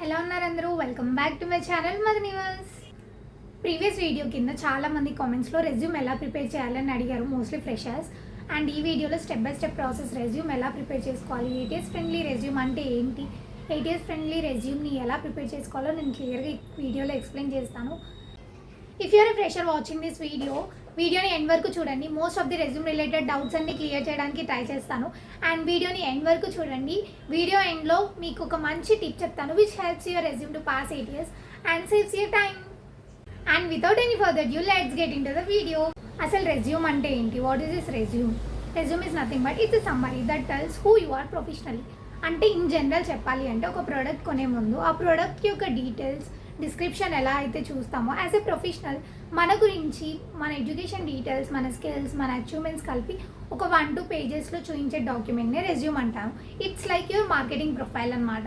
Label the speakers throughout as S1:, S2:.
S1: ఎలా ఉన్నారు అందరూ? Welcome back to my channel Madanivas. Previous video కింద చాలామంది కామెంట్స్లో రెజ్యూమ్ ఎలా ప్రిపేర్ చేయాలని అడిగారు, మోస్ట్లీ ఫ్రెషర్స్. అండ్ ఈ వీడియోలో step by step process resume ఎలా ప్రిపేర్ చేసుకోవాలి, ఏటీఎస్ ఫ్రెండ్లీ రెజ్యూమ్ అంటే ఏంటి, ఏటీఎస్ ఫ్రెండ్లీ రెజ్యూమ్ని ఎలా ప్రిపేర్ చేసుకోవాలో నేను క్లియర్గా ఈ వీడియోలో ఎక్స్ప్లెయిన్ చేస్తాను. If you're a fresher watching this వీడియోని ఎండ్ వరకు చూడండి. Most of the resume related doubts అన్ని క్లియర్ చేయడానికి ట్రై చేస్తాను. అండ్ వీడియోని ఎండ్ వరకు చూడండి. వీడియో ఎండ్లో మీకు ఒక మంచి టిప్ చెప్తాను which helps your resume to pass ATS and saves your time. And without any further due let's get into the video. అసలు రెజ్యూమ్ అంటే ఏంటి? What is this resume? Resume is nothing but it's summary that tells who you are professionally. అంటే in general చెప్పాలి అంటే ఒక product కొనే ముందు ఆ ప్రోడక్ట్ యొక్క డీటెయిల్స్, డిస్క్రిప్షన్ ఎలా అయితే చూస్తామో యాజ్ ఎ ప్రొఫెషనల్ మన గురించి, మన ఎడ్యుకేషన్ డీటెయిల్స్, మన స్కిల్స్, మన అచీవ్మెంట్స్ కలిపి ఒక 1-2 పేజెస్లో చూపించే డాక్యుమెంట్ని రెజ్యూమ్ అంటాము. It's like your marketing profile అనమాట.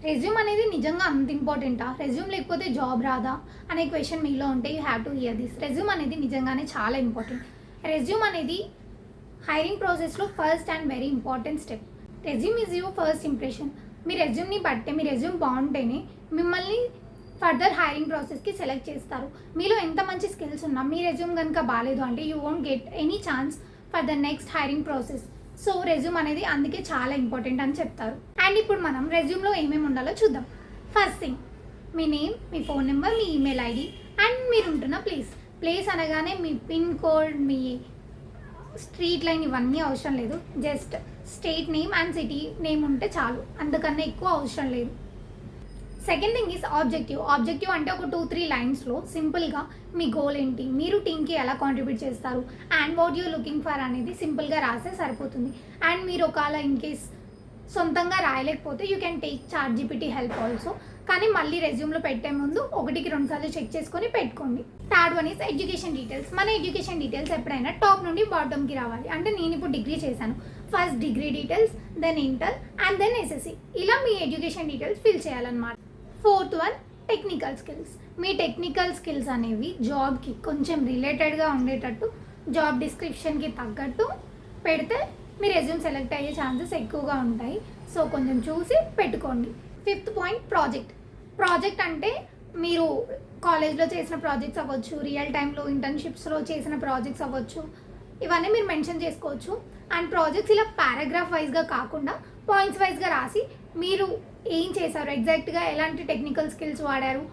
S1: రెజ్యూమ్ అనేది నిజంగా అంత ఇంపార్టెంటా? రెజ్యూమ్ లేకపోతే జాబ్ రాదా అనే క్వశ్చన్ మీలో ఉంటే you have to hear this. Resume అనేది నిజంగానే చాలా ఇంపార్టెంట్. రెజ్యూమ్ అనేది హైరింగ్ ప్రాసెస్లో first and very important step. Resume is your first impression. మీ రెజ్యూమ్ని బట్టే, మీ రెజ్యూమ్ బాగుంటేనే మిమ్మల్ని ఫర్దర్ హైరింగ్ ప్రాసెస్కి సెలెక్ట్ చేస్తారు. మీలో ఎంత మంచి స్కిల్స్ ఉన్నా మీ రెజ్యూమ్ కనుక బాగాలేదు అంటే you won't get any chance for the next hiring process. So resume అనేది అందుకే చాలా ఇంపార్టెంట్ అని చెప్తారు. అండ్ ఇప్పుడు మనం రెజ్యూమ్లో ఏమేమి ఉండాలో చూద్దాం. First thing, me name, me phone number, me email ID and మీరు ఉంటున్న ప్లేస్ అనగానే మీ పిన్ కోడ్, మీ స్ట్రీట్ లైన్ ఇవన్నీ అవసరం లేదు. Just state name and city name ఉంటే చాలు, అంతకన్నా ఎక్కువ అవసరం లేదు. సెకండ్ థింగ్ ఈజ్ ఆబ్జెక్టివ్ అంటే ఒక 2-3 లైన్స్లో సింపుల్గా మీ గోల్ ఏంటి, మీరు టీమ్కి ఎలా కాంట్రిబ్యూట్ చేస్తారు and what you're looking for అనేది సింపుల్గా రాస్తే సరిపోతుంది. అండ్ మీరు ఒకవేళ ఇన్ కేస్ సొంతంగా రాయలేకపోతే you can take ChatGPT help also. కానీ మళ్ళీ రెజ్యూమ్లో పెట్టే ముందు 1-2 సార్లు చెక్ చేసుకొని పెట్టుకోండి. Third one is education details. మన ఎడ్యుకేషన్ డీటెయిల్స్ ఎప్పుడైనా టాప్ నుండి బాటమ్కి రావాలి. అంటే నేను ఇప్పుడు డిగ్రీ చేశాను, first degree details, then inter and then SSC, ఇలా మీ ఎడ్యుకేషన్ డీటెయిల్స్ ఫిల్ చేయాలన్నమాట. Fourth one, technical skills. మీ టెక్నికల్ స్కిల్స్ అనేవి జాబ్కి కొంచెం రిలేటెడ్గా ఉండేటట్టు, జాబ్ డిస్క్రిప్షన్కి తగ్గట్టు పెడితే మీ రెజ్యూమ్ సెలెక్ట్ అయ్యే ఛాన్సెస్ ఎక్కువగా ఉంటాయి. సో కొంచెం చూసి పెట్టుకోండి. ఫిఫ్త్ పాయింట్, ప్రాజెక్ట్ అంటే మీరు కాలేజ్లో చేసిన ప్రాజెక్ట్స్ అవ్వచ్చు, రియల్ టైంలో ఇంటర్న్షిప్స్లో చేసిన ప్రాజెక్ట్స్ అవ్వచ్చు, ఇవన్నీ మీరు మెన్షన్ చేసుకోవచ్చు. అండ్ ప్రాజెక్ట్స్ ఇలా పారాగ్రాఫ్ వైజ్గా కాకుండా పాయింట్స్ వైజ్గా రాసి మీరు ఏం చేశారు, ఎగ్జాక్ట్గా ఎలాంటి టెక్నికల్ స్కిల్స్ వాడారు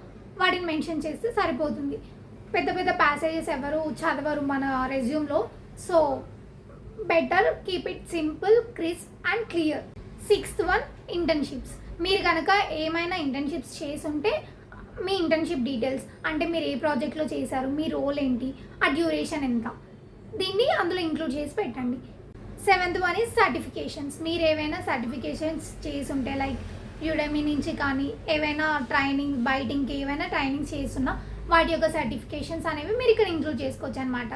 S1: వాటిని మెన్షన్ చేస్తే సరిపోతుంది. పెద్ద పెద్ద ప్యాసేజెస్ ఎవరు చదవరు మన రెజ్యూమ్లో. So better keep it simple, crisp and clear. Sixth one, internships. మీరు కనుక ఏమైనా ఇంటర్న్షిప్స్ చేసుంటే మీ ఇంటర్న్షిప్ డీటెయిల్స్, అంటే మీరు ఏ ప్రాజెక్ట్లో చేశారు, మీ రోల్ ఏంటి, ఆ డ్యూరేషన్ ఎంత, దీన్ని అందులో ఇంక్లూడ్ చేసి పెట్టండి. Seventh one is certifications. మీరు ఏవైనా సర్టిఫికేషన్స్ చేసి ఉంటే లైక్ యుడెమీ నుంచి కానీ ఏవైనా ట్రైనింగ్, బయటికి ఏవైనా ట్రైనింగ్ చేస్తున్నా వాటి యొక్క సర్టిఫికేషన్స్ అనేవి మీరు ఇక్కడ ఇంక్లూడ్ చేసుకోవచ్చు అనమాట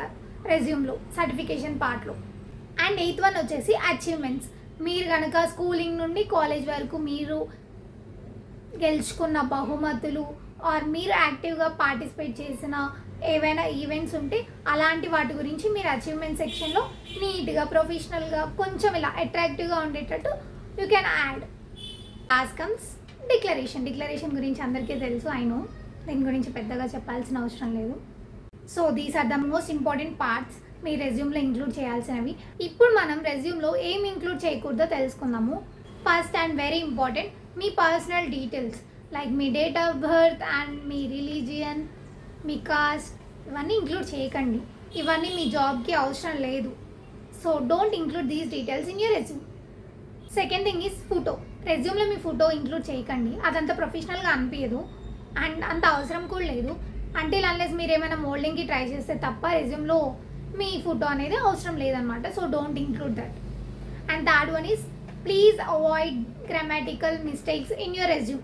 S1: రెజ్యూమ్లో, సర్టిఫికేషన్ పార్ట్లో. అండ్ ఎయిత్ వన్ వచ్చేసి అచీవ్మెంట్స్. మీరు కనుక స్కూలింగ్ నుండి కాలేజ్ వరకు మీరు గెలుచుకున్న బహుమతులు ఆర్ మీరు యాక్టివ్గా పార్టిసిపేట్ చేసిన ఏవైనా ఈవెంట్స్ ఉంటే అలాంటి వాటి గురించి మీరు అచీవ్మెంట్ సెక్షన్లో నీట్గా, ప్రొఫెషనల్గా, కొంచెం ఇలా అట్రాక్టివ్గా ఉండేటట్టు you can add. Last comes declaration గురించి అందరికీ తెలుసు, ఐ నో, దీని గురించి పెద్దగా చెప్పాల్సిన అవసరం లేదు. So these are the most important parts మీ రెజ్యూమ్లో ఇంక్లూడ్ చేయాల్సినవి. ఇప్పుడు మనం రెజ్యూమ్లో ఏం ఇంక్లూడ్ చేయకూడదో తెలుసుకుందాము. ఫస్ట్ అండ్ వెరీ ఇంపార్టెంట్, మీ పర్సనల్ డీటెయిల్స్ లైక్ మీ డేట్ ఆఫ్ బర్త్ అండ్ మీ రిలీజియన్, మీ కాస్ట్, ఇవన్నీ ఇంక్లూడ్ చేయకండి. ఇవన్నీ మీ జాబ్కి అవసరం లేదు. So don't include these details in your resume. Second thing is photo. రెజ్యూమ్లో మీ ఫోటో ఇంక్లూడ్ చేయకండి, అదంతా ప్రొఫెషనల్గా అనిపించదు అండ్ అంత అవసరం కూడా లేదు. అంటే అన్లెస్ మీరు ఏమైనా మోల్డింగ్కి ట్రై చేస్తే తప్ప రెజ్యూమ్లో మీ ఫోటో అనేది అవసరం లేదనమాట. So don't include that. And third one is please avoid grammatical mistakes in your resume.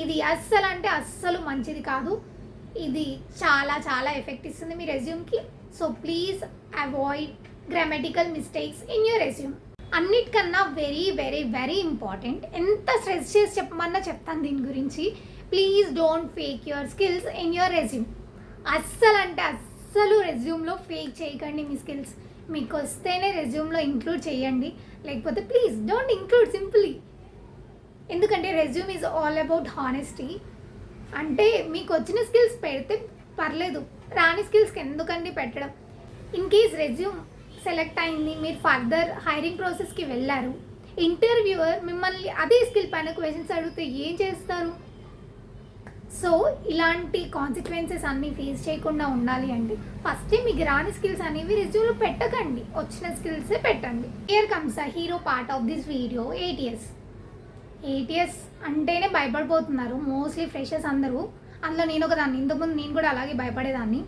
S1: ఇది అస్సలు అంటే అస్సలు మంచిది కాదు. ఇది చాలా చాలా ఎఫెక్ట్ ఇస్తుంది మీ రెజ్యూమ్కి. So please avoid grammatical mistakes in your resume. అన్నిటికన్నా వెరీ వెరీ వెరీ ఇంపార్టెంట్, ఎంత స్ట్రెస్ చేసి చెప్పమన్నా చెప్తాను దీని గురించి, please don't fake your skills in your resume. అస్సలు అంటే అస్సలు రెజ్యూమ్లో ఫేక్ చేయకండి మీ స్కిల్స్. మీకు వస్తేనే రెజ్యూమ్లో ఇంక్లూడ్ చేయండి, లేకపోతే ప్లీజ్ డోంట్ ఇంక్లూడ్ సింపుల్లీ. ఎందుకంటే resume is all about honesty. అంటే మీకు వచ్చిన స్కిల్స్ పెడితే పర్లేదు, రాని స్కిల్స్కి ఎందుకండి పెట్టడం. ఇన్ కేస్ రెజ్యూమ్ సెలెక్ట్ అయింది, మీరు ఫర్దర్ హైరింగ్ ప్రాసెస్కి వెళ్ళారు, ఇంటర్వ్యూవర్ మిమ్మల్ని అదే స్కిల్ పైన క్వశ్చన్స్ అడిగితే ఏం చేస్తారు? సో ఇలాంటి కాన్సిక్వెన్సెస్ అన్నీ ఫేస్ చేయకుండా ఉండాలి అంటే ఫస్ట్ మీకు రాని స్కిల్స్ అనేవి రెజ్యూమ్లో పెట్టకండి, వచ్చిన స్కిల్సే పెట్టండి. Here comes the hero part of this video, ATS. ATS అంటేనే భయపడిపోతున్నారు మోస్ట్లీ ఫ్రెషర్స్ అందరూ. అందులో నేను ఒకదాన్ని, ఇంతకుముందు నేను కూడా అలాగే భయపడేదాన్ని.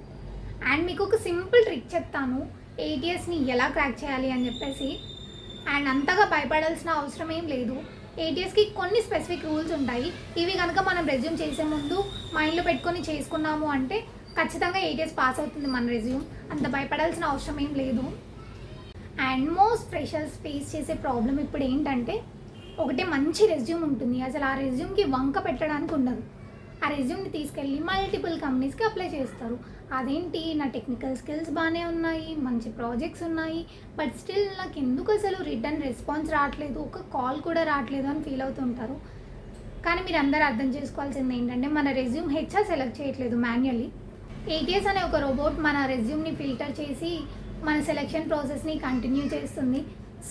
S1: అండ్ మీకు ఒక సింపుల్ ట్రిక్ చెప్తాను ఏటీఎస్ని ఎలా క్రాక్ చేయాలి అని చెప్పేసి. అండ్ అంతగా భయపడాల్సిన అవసరం ఏం లేదు. ఏటీఎస్కి కొన్ని స్పెసిఫిక్ రూల్స్ ఉంటాయి. ఇవి కనుక మనం రెజ్యూమ్ చేసే ముందు మైండ్లో పెట్టుకొని చేసుకున్నాము అంటే ఖచ్చితంగా ఏటీఎస్ పాస్ అవుతుంది మన రెజ్యూమ్. అంత భయపడాల్సిన అవసరం ఏం లేదు. అండ్ మోస్ట్ ఫ్రెషర్స్ ఫేస్ చేసే ప్రాబ్లం ఇప్పుడు ఏంటంటే, ఒకటి మంచి రెజ్యూమ్ ఉంటుంది, అసలు ఆ రెజ్యూమ్కి వంక పెట్టడానికి ఉండదు. ఆ రెజ్యూమ్ని తీసుకెళ్ళి మల్టిపుల్ కంపెనీస్కి అప్లై చేస్తారు. అదేంటి, నా టెక్నికల్ స్కిల్స్ బాగానే ఉన్నాయి, మంచి ప్రాజెక్ట్స్ ఉన్నాయి, బట్ స్టిల్ నాకు ఎందుకు అసలు రిటర్న్ రెస్పాన్స్ రావట్లేదు, ఒక కాల్ కూడా రావట్లేదు అని ఫీల్ అవుతుంటారు. కానీ మీరు అందరూ అర్థం చేసుకోవాల్సింది ఏంటంటే, మన రెజ్యూమ్ హెచ్ఆర్ సెలెక్ట్ చేయట్లేదు మాన్యువల్లీ. ఏటీఎస్ అనే ఒక రోబోట్ మన రెజ్యూమ్ని ఫిల్టర్ చేసి మన సెలెక్షన్ ప్రాసెస్ని కంటిన్యూ చేస్తుంది.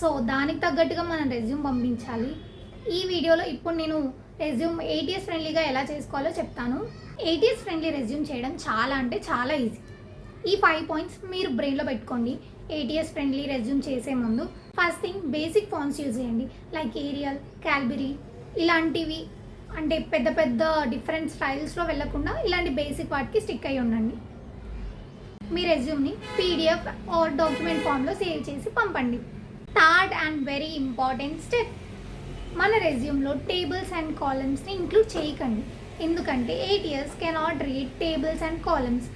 S1: సో దానికి తగ్గట్టుగా మనం రెజ్యూమ్ పంపించాలి. ఈ వీడియోలో ఇప్పుడు నేను రెజ్యూమ్ ఏటీఎస్ ఫ్రెండ్లీగా ఎలా చేసుకోవాలో చెప్తాను. ఏటీఎస్ ఫ్రెండ్లీ రెజ్యూమ్ చేయడం చాలా అంటే చాలా ఈజీ. ఈ 5 పాయింట్స్ మీరు బ్రెయిన్లో పెట్టుకోండి. ఏటీఎస్ ఫ్రెండ్లీ రెజ్యూమ్ చేసే ముందు first thing, basic fonts use చేయండి. లైక్ ఏరియల్, క్యాల్బరీ ఇలాంటివి. అంటే పెద్ద పెద్ద డిఫరెంట్ స్టైల్స్లో వెళ్ళకుండా ఇలాంటి బేసిక్ వాటికి స్టిక్ అయి ఉండండి. మీ రెజ్యూమ్ని పీడిఎఫ్ ఆర్ డాక్యుమెంట్ ఫామ్లో సేవ్ చేసి పంపండి. Third and very important step, మన రెజ్యూమ్లో టేబుల్స్ అండ్ కాలమ్స్ని ఇంక్లూడ్ చేయకండి. ఎందుకంటే ATS cannot read tables and columns.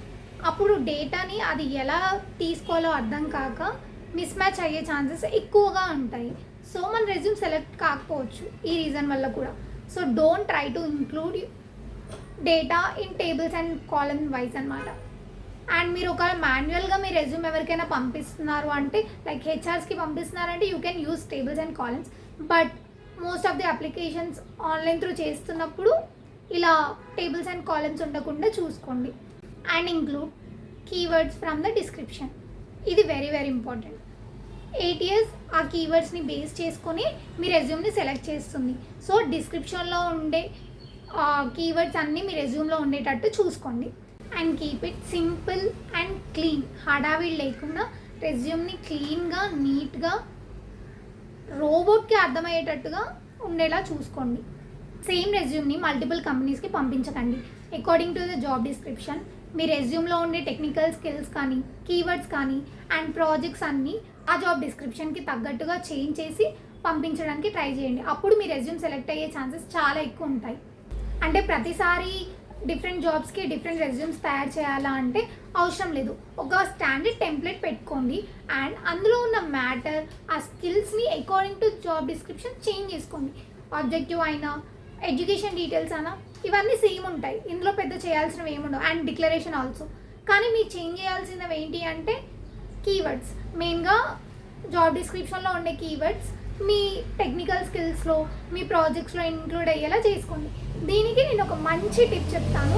S1: అప్పుడు డేటాని అది ఎలా తీసుకోవాలో అర్థం కాక మిస్ మ్యాచ్ అయ్యే ఛాన్సెస్ ఎక్కువగా ఉంటాయి. సో మన రెజ్యూమ్ సెలెక్ట్ కాకపోవచ్చు ఈ రీజన్ వల్ల కూడా. So don't try to include data in tables and column wise అనమాట. అండ్ మీరు ఒక మాన్యువల్గా మీ రెజ్యూమ్ ఎవరికైనా పంపిస్తున్నారు అంటే, లైక్ హెచ్ఆర్స్కి పంపిస్తున్నారంటే you can use tables and columns. But most of the applications online through చేస్తున్నప్పుడు ఇలా టేబుల్స్ అండ్ కాలమ్స్ ఉండకుండా చూసుకోండి. And include keywords from the description. ఇది వెరీ వెరీ ఇంపార్టెంట్. ఏటీఎస్ ఆ కీవర్డ్స్ని బేస్ చేసుకొని మీ రెజ్యూమ్ని సెలెక్ట్ చేస్తుంది. సో డిస్క్రిప్షన్లో ఉండే కీవర్డ్స్ అన్నీ మీ రెజ్యూమ్లో ఉండేటట్టు చూసుకోండి. And keep it simple and clean. హడావిడి లేకుండా రెజ్యూమ్ని క్లీన్గా, నీట్గా, రోబోట్కి అర్థమయ్యేటట్టుగా ఉండేలా చూసుకోండి. సేమ్ రెజ్యూమ్ని మల్టిపుల్ కంపెనీస్కి పంపించకండి. According to the job description మీ రెజ్యూమ్లో ఉండే టెక్నికల్ స్కిల్స్ కానీ, కీవర్డ్స్ కానీ అండ్ ప్రాజెక్ట్స్ అన్నీ ఆ జాబ్ డిస్క్రిప్షన్కి తగ్గట్టుగా చేంజ్ చేసి పంపించడానికి ట్రై చేయండి. అప్పుడు మీ రెజ్యూమ్ సెలెక్ట్ అయ్యే ఛాన్సెస్ చాలా ఎక్కువ ఉంటాయి. అంటే ప్రతిసారి డిఫరెంట్ జాబ్స్కి డిఫరెంట్ రెజ్యూమ్స్ తయారు చేయాలా అంటే అవసరం లేదు. ఒక స్టాండర్డ్ టెంప్లెట్ పెట్టుకోండి అండ్ అందులో ఉన్న మ్యాటర్, ఆ స్కిల్స్ని according to job description change చేసుకోండి. ఆబ్జెక్టివ్ అయినా, ఎడ్యుకేషన్ డీటెయిల్స్ అయినా ఇవన్నీ సేమ్ ఉంటాయి. ఇందులో పెద్ద చేయాల్సినవి ఏముండవు. And declaration also. కానీ మీరు చేంజ్ చేయాల్సినవి ఏంటి అంటే కీవర్డ్స్. మెయిన్గా జాబ్ డిస్క్రిప్షన్లో ఉండే కీవర్డ్స్ మీ టెక్నికల్ స్కిల్స్లో, మీ ప్రాజెక్ట్స్లో ఇంక్లూడ్ అయ్యేలా చేసుకోండి. దీనికి నేను ఒక మంచి టిప్ చెప్తాను.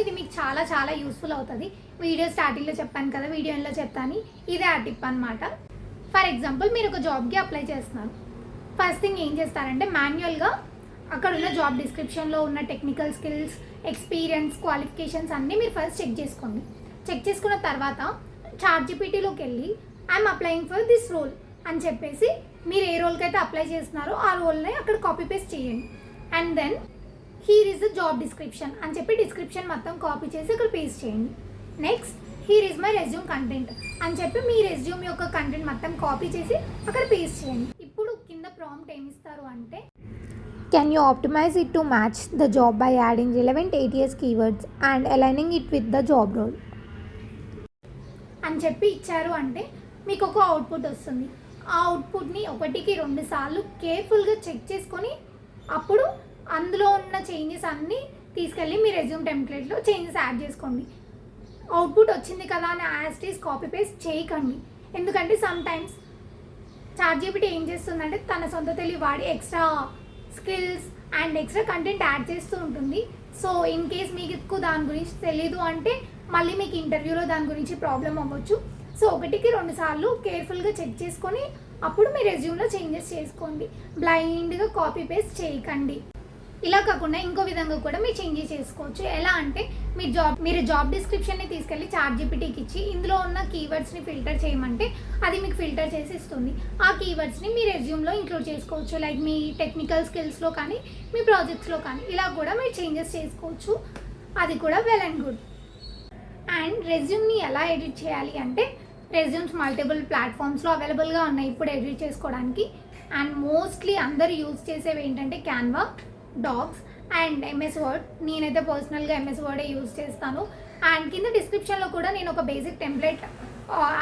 S1: ఇది మీకు చాలా చాలా యూస్ఫుల్ అవుతుంది. వీడియో స్టార్టింగ్లో చెప్పాను కదా, వీడియో ఎండ్లో చెప్తాను. ఇదే ఆ టిప్ అనమాట. ఫర్ ఎగ్జాంపుల్ మీరు ఒక జాబ్కి అప్లై చేస్తున్నారు. ఫస్ట్ థింగ్ ఏం చేస్తారంటే, మాన్యువల్గా అక్కడ ఉన్న జాబ్ డిస్క్రిప్షన్లో ఉన్న టెక్నికల్ స్కిల్స్, ఎక్స్పీరియన్స్, క్వాలిఫికేషన్స్ అన్నీ మీరు ఫస్ట్ చెక్ చేసుకోండి. చెక్ చేసుకున్న తర్వాత చాట్‌జీపీటీలోకి వెళ్ళి I'm applying for this role అని చెప్పేసి మీరు ఏ రోల్కి అయితే అప్లై చేస్తున్నారో ఆ రోల్ని అక్కడ కాపీ పేస్ట్ చేయండి. And then here is the job description అని చెప్పి డిస్క్రిప్షన్ మొత్తం కాపీ చేసి అక్కడ పేస్ట్ చేయండి. Next here is my resume content అని చెప్పి మీ రెజ్యూమ్ యొక్క కంటెంట్ మొత్తం కాపీ చేసి అక్కడ పేస్ట్ చేయండి. ఇప్పుడు కింద ప్రాంప్ట్ ఏమి ఇస్తారు అంటే,
S2: Can you optimize it to match the job by adding relevant ATS keywords and aligning it with the job role?
S1: అని చెప్పి ఇచ్చారు అంటే మీకు ఒక అవుట్పుట్ వస్తుంది. ఆ అవుట్పుట్ని 1కి 2 సార్లు కేర్ఫుల్గా చెక్ చేసుకొని అప్పుడు అందులో ఉన్న చేంజెస్ అన్నీ తీసుకెళ్ళి మీ రెజ్యూమ్ టెంప్లెట్లో చేంజెస్ యాడ్ చేసుకోండి. అవుట్పుట్ వచ్చింది కదా అని as it is copy paste చేయకండి. ఎందుకంటే సమ్ టైమ్స్ చాట్‌జీపీటీ ఏం చేస్తుందంటే తన సొంత తెలివి వాడి extra skills and extra content add చేస్తూ ఉంటుంది. సో ఇన్ కేస్ మీకు దాని గురించి తెలీదు అంటే మళ్ళీ మీకు ఇంటర్వ్యూలో దాని గురించి ప్రాబ్లం అవ్వచ్చు. సో 1కి 2 సార్లు కేర్ఫుల్గా చెక్ చేసుకొని అప్పుడు మీ రెజ్యూమ్లో చేంజెస్ చేసుకోండి. బ్లైండ్గా కాపీ పేస్ట్ చేయకండి. ఇలా కాకుండా ఇంకో విధంగా కూడా మీరు చేంజెస్ చేసుకోవచ్చు. ఎలా అంటే మీరు జాబ్ డిస్క్రిప్షన్ని తీసుకెళ్ళి చాట్‌జీపీటీకి ఇచ్చి ఇందులో ఉన్న కీవర్డ్స్ని ఫిల్టర్ చేయమంటే అది మీకు ఫిల్టర్ చేసి ఇస్తుంది. ఆ కీవర్డ్స్ని మీ రెజ్యూమ్లో ఇంక్లూడ్ చేసుకోవచ్చు. లైక్ మీ టెక్నికల్ స్కిల్స్లో కానీ మీ ప్రాజెక్ట్స్లో కానీ ఇలా కూడా మీరు చేంజెస్ చేసుకోవచ్చు. అది కూడా వెల్ అండ్ గుడ్. అండ్ రెజ్యూమ్ని ఎలా ఎడిట్ చేయాలి అంటే రెజ్యూమ్స్ మల్టిపుల్ ప్లాట్ఫామ్స్లో అవైలబుల్గా ఉన్నాయి ఇప్పుడు ఎడిట్ చేసుకోవడానికి. అండ్ మోస్ట్లీ అందరు యూజ్ చేసేవి ఏంటంటే Canva, docs and MS Word. నేనైతే పర్సనల్గా ఎంఎస్ వర్డే యూజ్ చేస్తాను. అండ్ కింద డిస్క్రిప్షన్లో కూడా నేను ఒక బేసిక్ టెంప్లెట్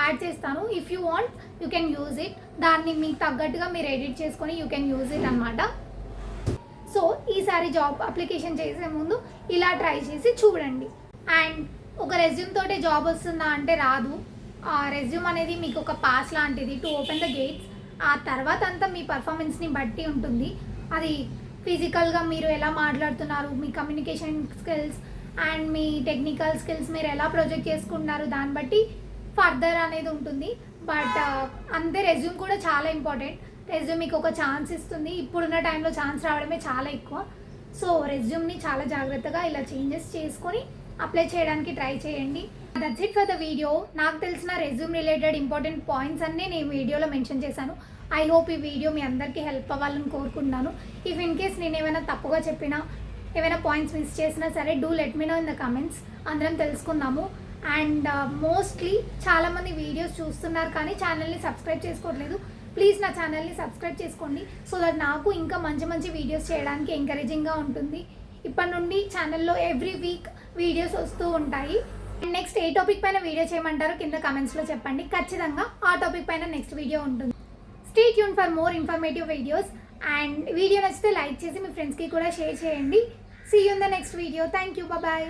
S1: యాడ్ చేస్తాను. If you want you can use it. దాన్ని మీకు తగ్గట్టుగా మీరు ఎడిట్ చేసుకొని యూ కెన్ యూజ్ ఇట్ అనమాట. సో ఈసారి జాబ్ అప్లికేషన్ చేసే ముందు ఇలా ట్రై చేసి చూడండి. అండ్ ఒక రెజ్యూమ్ తోటే జాబ్ వస్తుందా అంటే రాదు. ఆ రెజ్యూమ్ అనేది మీకు ఒక పాస్ లాంటిది టు ఓపెన్ ద గేట్స్. ఆ తర్వాత అంతా మీ పర్ఫార్మెన్స్ని బట్టి ఉంటుంది. అది ఫిజికల్గా మీరు ఎలా మాట్లాడుతున్నారు, మీ కమ్యూనికేషన్ స్కిల్స్ అండ్ మీ టెక్నికల్ స్కిల్స్ మీరు ఎలా ప్రొజెక్ట్ చేసుకుంటున్నారు దాన్ని బట్టి ఫర్దర్ అనేది ఉంటుంది. బట్ అంతే రెజ్యూమ్ కూడా చాలా ఇంపార్టెంట్. రెజ్యూమ్ మీకు ఒక ఛాన్స్ ఇస్తుంది. ఇప్పుడున్న టైంలో ఛాన్స్ రావడమే చాలా ఎక్కువ. సో రెజ్యూమ్ని చాలా జాగ్రత్తగా ఇలా చేంజెస్ చేసుకొని అప్లై చేయడానికి ట్రై చేయండి. That's it for the video. నాకు తెలిసిన రెజ్యూమ్ రిలేటెడ్ ఇంపార్టెంట్ పాయింట్స్ అన్నీ నేను వీడియోలో మెన్షన్ చేశాను. ఐ హోప్ ఈ వీడియో మీ అందరికీ హెల్ప్ అవ్వాలని కోరుకుంటున్నాను. ఇఫ్ ఇన్ కేస్ నేను ఏమైనా తప్పుగా చెప్పినా ఏమైనా పాయింట్స్ మిస్ చేసినా సరే do let me know in the comments. అందరం తెలుసుకుందాము. అండ్ మోస్ట్లీ చాలామంది వీడియోస్ చూస్తున్నారు కానీ ఛానల్ని సబ్స్క్రైబ్ చేసుకోవట్లేదు. ప్లీజ్ నా ఛానల్ని సబ్స్క్రైబ్ చేసుకోండి. సో దట్ నాకు ఇంకా మంచి మంచి వీడియోస్ చేయడానికి ఎంకరేజింగ్గా ఉంటుంది. ఇప్పటి నుండి ఛానల్లో ఎవ్రీ వీక్ వీడియోస్ వస్తూ ఉంటాయి. నెక్స్ట్ ఏ టాపిక్ పైన వీడియో చేయమంటారో కింద కమెంట్స్లో చెప్పండి. ఖచ్చితంగా ఆ టాపిక్ పైన నెక్స్ట్ వీడియో ఉంటుంది. Stay tune for more informative videos. And video నచ్చితే లైక్ చేసి మీ ఫ్రెండ్స్కి కూడా షేర్ చేయండి. See you in the next video. Thank you. Bye.